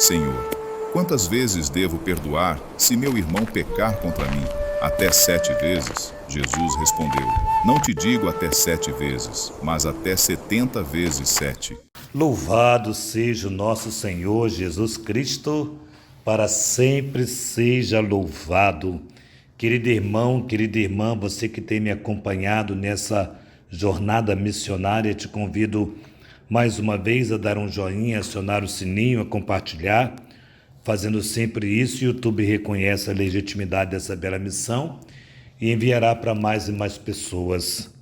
Senhor, quantas vezes devo perdoar se meu irmão pecar contra mim? Até 7 vezes? Jesus respondeu: Não te digo até 7 vezes, mas até 70 vezes 7. Louvado seja o nosso Senhor Jesus Cristo, para sempre seja louvado. Querido irmão, querida irmã, você que tem me acompanhado nessa jornada missionária, te convido mais uma vez a dar um joinha, acionar o sininho, a compartilhar. Fazendo sempre isso, o YouTube reconhece a legitimidade dessa bela missão e enviará para mais e mais pessoas.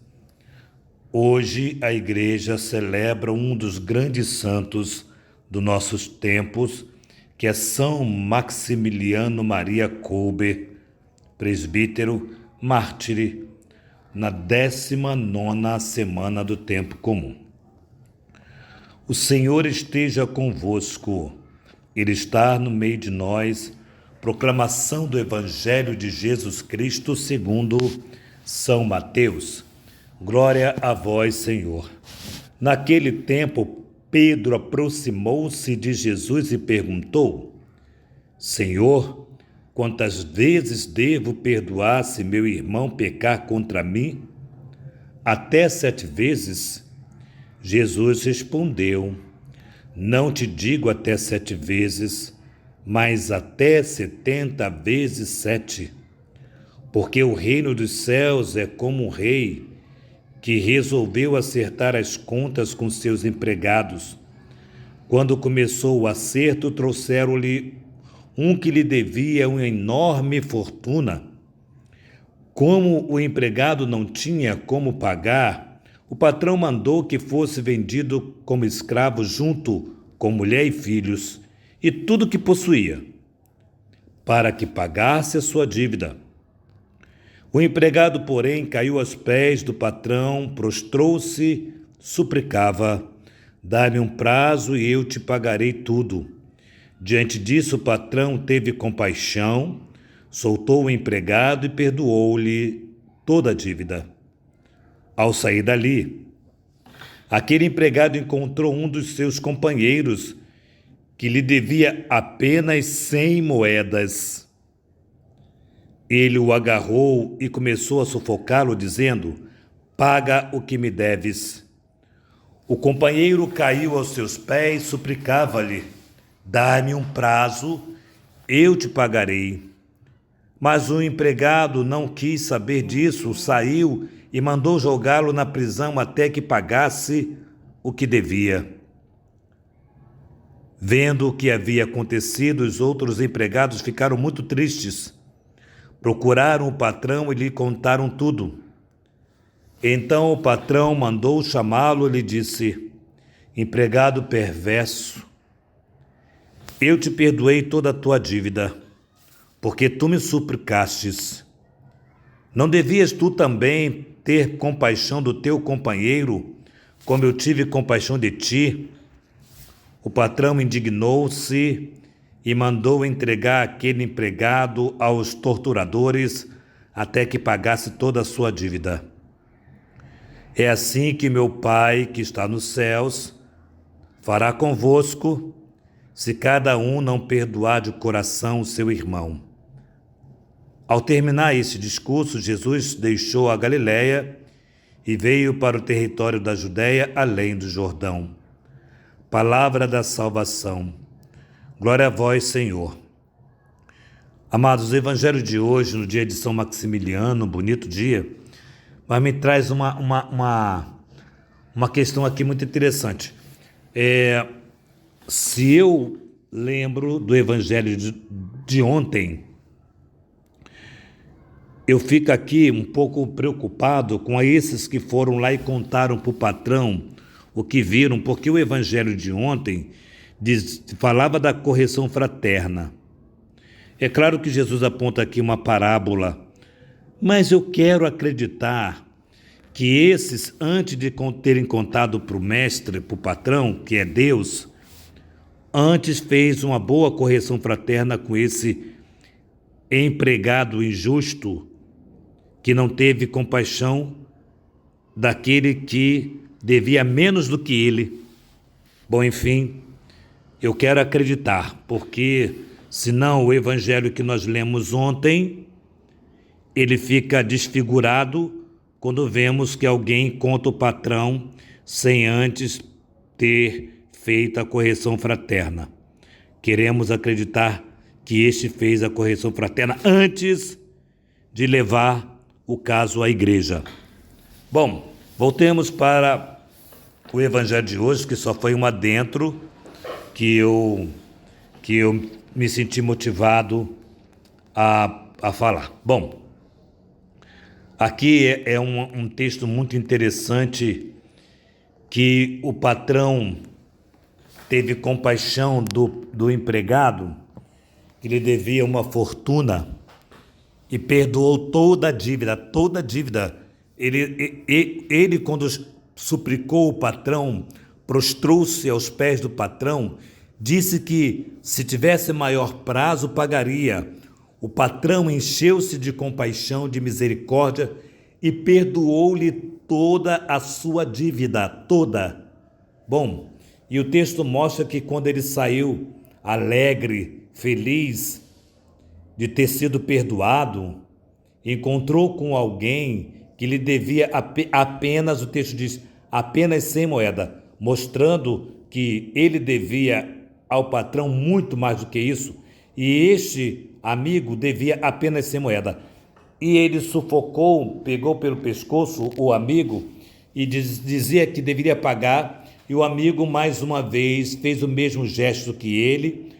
Hoje a igreja celebra um dos grandes santos dos nossos tempos, que é São Maximiliano Maria Kolbe, presbítero, mártire, na 19ª semana do tempo comum. O Senhor esteja convosco, Ele está no meio de nós. Proclamação do Evangelho de Jesus Cristo segundo São Mateus. Glória a vós, Senhor. Naquele tempo, Pedro aproximou-se de Jesus e perguntou: Senhor, quantas vezes devo perdoar se meu irmão pecar contra mim? Até 7 vezes? Jesus respondeu: Não te digo até 7 vezes, mas até 70 vezes 7. Porque o reino dos céus é como um rei que resolveu acertar as contas com seus empregados. Quando começou o acerto, trouxeram-lhe um que lhe devia uma enorme fortuna. Como o empregado não tinha como pagar, o patrão mandou que fosse vendido como escravo junto com mulher e filhos e tudo que possuía, para que pagasse a sua dívida. O empregado, porém, caiu aos pés do patrão, prostrou-se, suplicava: Dá-me um prazo e eu te pagarei tudo. Diante disso, o patrão teve compaixão, soltou o empregado e perdoou-lhe toda a dívida. Ao sair dali, aquele empregado encontrou um dos seus companheiros que lhe devia apenas 100 moedas. Ele o agarrou e começou a sufocá-lo, dizendo: Paga o que me deves. O companheiro caiu aos seus pés, suplicava-lhe: Dá-me um prazo, eu te pagarei. Mas o empregado não quis saber disso, saiu e mandou jogá-lo na prisão até que pagasse o que devia. Vendo o que havia acontecido, os outros empregados ficaram muito tristes. Procuraram o patrão e lhe contaram tudo. Então o patrão mandou chamá-lo e lhe disse: Empregado perverso, eu te perdoei toda a tua dívida, porque tu me suplicastes. Não devias tu também ter compaixão do teu companheiro, como eu tive compaixão de ti? O patrão indignou-se e mandou entregar aquele empregado aos torturadores até que pagasse toda a sua dívida. É assim que meu Pai, que está nos céus, fará convosco, se cada um não perdoar de coração o seu irmão. Ao terminar esse discurso, Jesus deixou a Galiléia e veio para o território da Judéia, além do Jordão. Palavra da salvação. Glória a vós, Senhor. Amados, o evangelho de hoje, no dia de São Maximiliano, um bonito dia, mas me traz uma questão aqui muito interessante. Se eu lembro do evangelho de ontem, eu fico aqui um pouco preocupado com esses que foram lá e contaram para o patrão o que viram, porque o evangelho de ontem falava da correção fraterna. É claro que Jesus aponta aqui uma parábola, mas eu quero acreditar que esses, antes de terem contado para o mestre, para o patrão, que é Deus, antes fez uma boa correção fraterna com esse empregado injusto que não teve compaixão daquele que devia menos do que ele. Bom, enfim, eu quero acreditar, porque senão o evangelho que nós lemos ontem, ele fica desfigurado quando vemos que alguém conta o patrão sem antes ter feito a correção fraterna. Queremos acreditar que este fez a correção fraterna antes de levar o caso à igreja. Bom, voltemos para o evangelho de hoje, que só foi um adentro que eu me senti motivado a falar. Bom, aqui é um texto muito interessante, que o patrão teve compaixão do empregado, que lhe devia uma fortuna, e perdoou toda a dívida. Ele quando suplicou o patrão, prostrou-se aos pés do patrão, disse que se tivesse maior prazo pagaria. O patrão encheu-se de compaixão, de misericórdia, e perdoou-lhe toda a sua dívida, toda. Bom, e o texto mostra que quando ele saiu alegre, feliz de ter sido perdoado, encontrou com alguém que lhe devia apenas, o texto diz, apenas 100 moedas, mostrando que ele devia ao patrão muito mais do que isso, e este amigo devia apenas 100 moedas. E ele sufocou, pegou pelo pescoço o amigo e dizia que deveria pagar, e o amigo mais uma vez fez o mesmo gesto que ele,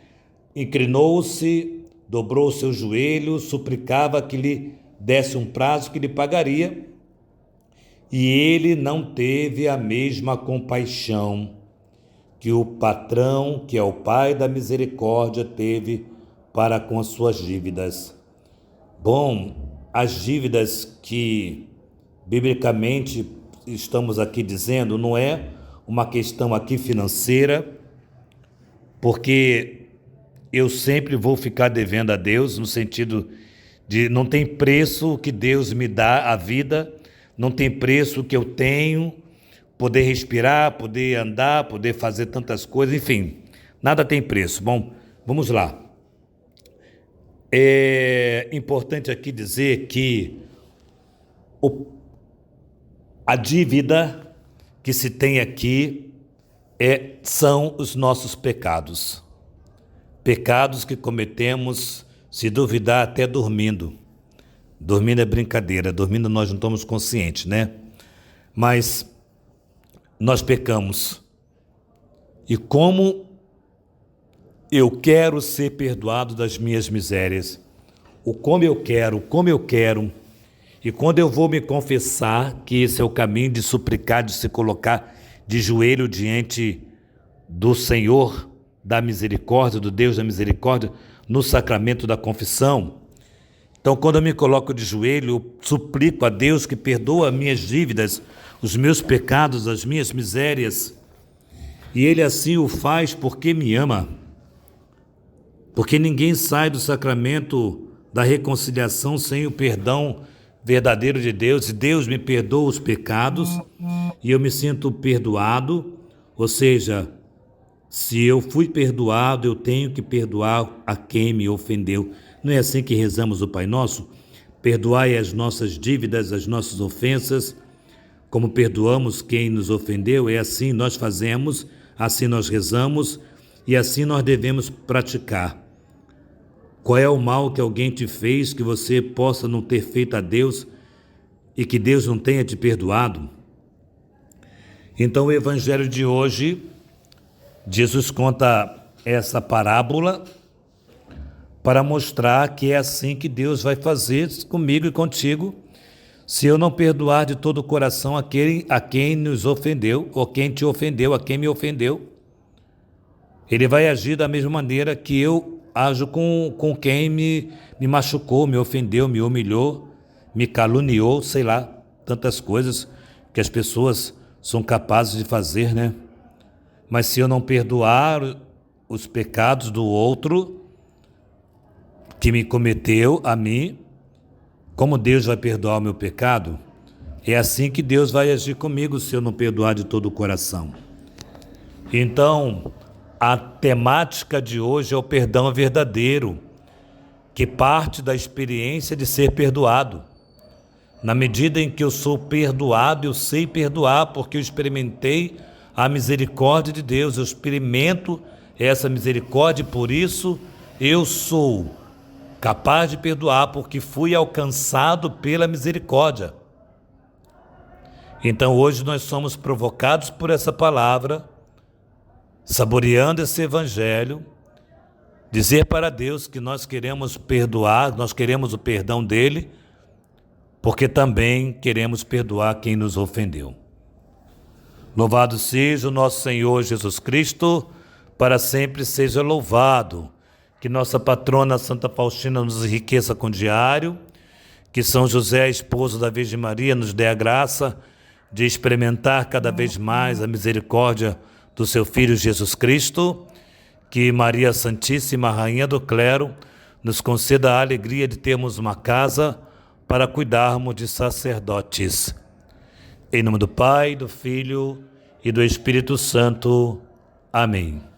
inclinou-se, dobrou seus joelhos, suplicava que lhe desse um prazo que lhe pagaria, e ele não teve a mesma compaixão que o patrão, que é o Pai da misericórdia, teve para com as suas dívidas. Bom, as dívidas que biblicamente estamos aqui dizendo não é uma questão aqui financeira, porque eu sempre vou ficar devendo a Deus, no sentido de não tem preço que Deus me dá a vida, não tem preço que eu tenho, poder respirar, poder andar, poder fazer tantas coisas, enfim, nada tem preço. Bom, vamos lá. É importante aqui dizer que a dívida que se tem aqui são os nossos pecados. Pecados que cometemos, se duvidar, até dormindo. Dormindo é brincadeira, dormindo nós não estamos conscientes, né? Mas nós pecamos. E como eu quero ser perdoado das minhas misérias, como eu quero, e quando eu vou me confessar, que esse é o caminho de suplicar, de se colocar de joelho diante do Senhor da misericórdia, do Deus da misericórdia, no sacramento da confissão. Então, quando eu me coloco de joelho, eu suplico a Deus que perdoa as minhas dívidas, os meus pecados, as minhas misérias, e Ele assim o faz porque me ama. Porque ninguém sai do sacramento da reconciliação sem o perdão verdadeiro de Deus, e Deus me perdoa os pecados, e eu me sinto perdoado, ou seja, se eu fui perdoado, eu tenho que perdoar a quem me ofendeu. Não é assim que rezamos o Pai Nosso? Perdoai as nossas dívidas, as nossas ofensas, como perdoamos quem nos ofendeu. É assim nós fazemos, assim nós rezamos, e assim nós devemos praticar. Qual é o mal que alguém te fez que você possa não ter feito a Deus e que Deus não tenha te perdoado? Então, o evangelho de hoje, Jesus conta essa parábola para mostrar que é assim que Deus vai fazer comigo e contigo, se eu não perdoar de todo o coração a quem nos ofendeu, ou quem te ofendeu, a quem me ofendeu. Ele vai agir da mesma maneira que eu ajo com quem me machucou, me ofendeu, me humilhou, me caluniou, sei lá, tantas coisas que as pessoas são capazes de fazer, né? Mas se eu não perdoar os pecados do outro que me cometeu a mim, como Deus vai perdoar o meu pecado? É assim que Deus vai agir comigo se eu não perdoar de todo o coração. Então, A temática de hoje é o perdão verdadeiro, que parte da experiência de ser perdoado. Na medida em que eu sou perdoado, eu sei perdoar, porque eu experimentei a misericórdia de Deus, eu experimento essa misericórdia e por isso eu sou capaz de perdoar, porque fui alcançado pela misericórdia. Então hoje nós somos provocados por essa palavra, saboreando esse evangelho, dizer para Deus que nós queremos perdoar, nós queremos o perdão dele, porque também queremos perdoar quem nos ofendeu. Louvado seja o nosso Senhor Jesus Cristo, para sempre seja louvado. Que nossa patrona Santa Faustina nos enriqueça com diário, que São José, esposo da Virgem Maria, nos dê a graça de experimentar cada vez mais a misericórdia do seu Filho Jesus Cristo, que Maria Santíssima, Rainha do Clero, nos conceda a alegria de termos uma casa para cuidarmos de sacerdotes. Em nome do Pai, do Filho e do Espírito Santo. Amém.